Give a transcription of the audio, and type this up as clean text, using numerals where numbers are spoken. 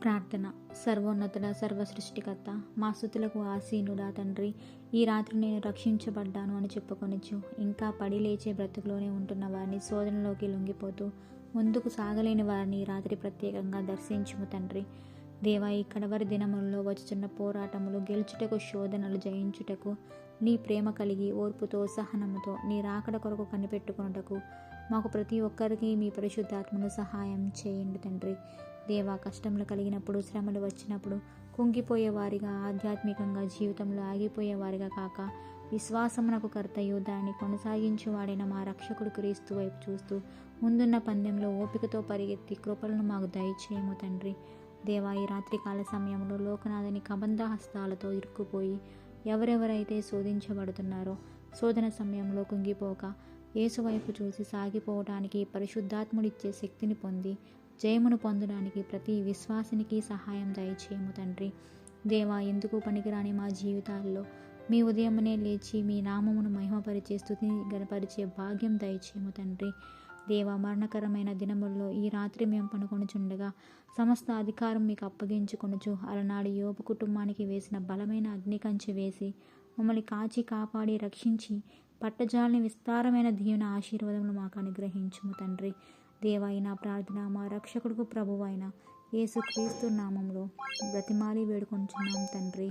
ప్రార్థన. సర్వోన్నతుడ, సర్వసృష్టికర్త, మా స్తుతులకు ఆసీనుడా తండ్రి, ఈ రాత్రి నేను రక్షించబడ్డాను అని చెప్పుకొనిచ్చు ఇంకా పడి లేచే బ్రతుకులోనే ఉంటున్న వారిని, శోధనలోకి లొంగిపోతూ ముందుకు సాగలేని వారిని ఈ రాత్రి ప్రత్యేకంగా దర్శించుము తండ్రి. దేవా, ఈ కడవరి దినములలో వచ్చుచున్న పోరాటములు గెలుచుటకు, శోధనలు జయించుటకు నీ ప్రేమ కలిగి ఓర్పుతో, సహనముతో నీ రాకడ కొరకు కనిపెట్టుకొనుటకు మాకు ప్రతి ఒక్కరికి మీ పరిశుద్ధాత్మను సహాయం చేయండి తండ్రి. దేవా, కష్టములు కలిగినప్పుడు, శ్రమలు వచ్చినప్పుడు కుంగిపోయేవారిగా, ఆధ్యాత్మికంగా జీవితంలో ఆగిపోయేవారిగా కాక విశ్వాసమునకు కర్తయు దాన్ని కొనసాగించువాడైన మా రక్షకుడు క్రీస్తు వైపు చూస్తూ ముందున్న పందెంలో ఓపికతో పరిగెత్తి కృపలను మాకు దయచేయము తండ్రి. దేవా, ఈ రాత్రికాల సమయంలో లోకనాథని కబంధ హస్తాలతో ఇరుక్కుపోయి ఎవరెవరైతే శోధించబడుతున్నారో శోధన సమయంలో కుంగిపోక యేసు వైపు చూసి సాగిపోవటానికి పరిశుద్ధాత్ముడిచ్చే శక్తిని పొంది జయమును పొందడానికి ప్రతి విశ్వాసినికి సహాయం దయచేయము తండ్రి. దేవా, ఎందుకు పనికిరాని మా జీవితాల్లో మీ ఉదయమునే లేచి మీ నామమును మహిమపరిచే, స్తుతిని గనపరిచే భాగ్యం దయచేయము తండ్రి. దేవా, మరణకరమైన దినముల్లో ఈ రాత్రి మేము పనుకొనుచుండగా సమస్త అధికారం మీకు అప్పగించుకొనుచు అలనాడు యోబు కుటుంబానికి వేసిన బలమైన అగ్నికంచె వేసి మమ్మల్ని కాచి కాపాడి రక్షించి పట్టజాలని విస్తారమైన దీవెన ఆశీర్వాదములు మాకు అనుగ్రహించుము తండ్రి. దేవా, ఈ నా ప్రార్థన మా రక్షకుడుకు ప్రభువైన యేసు క్రీస్తు నామములో బ్రతిమాలి వేడుకొనుచున్నాం తండ్రి.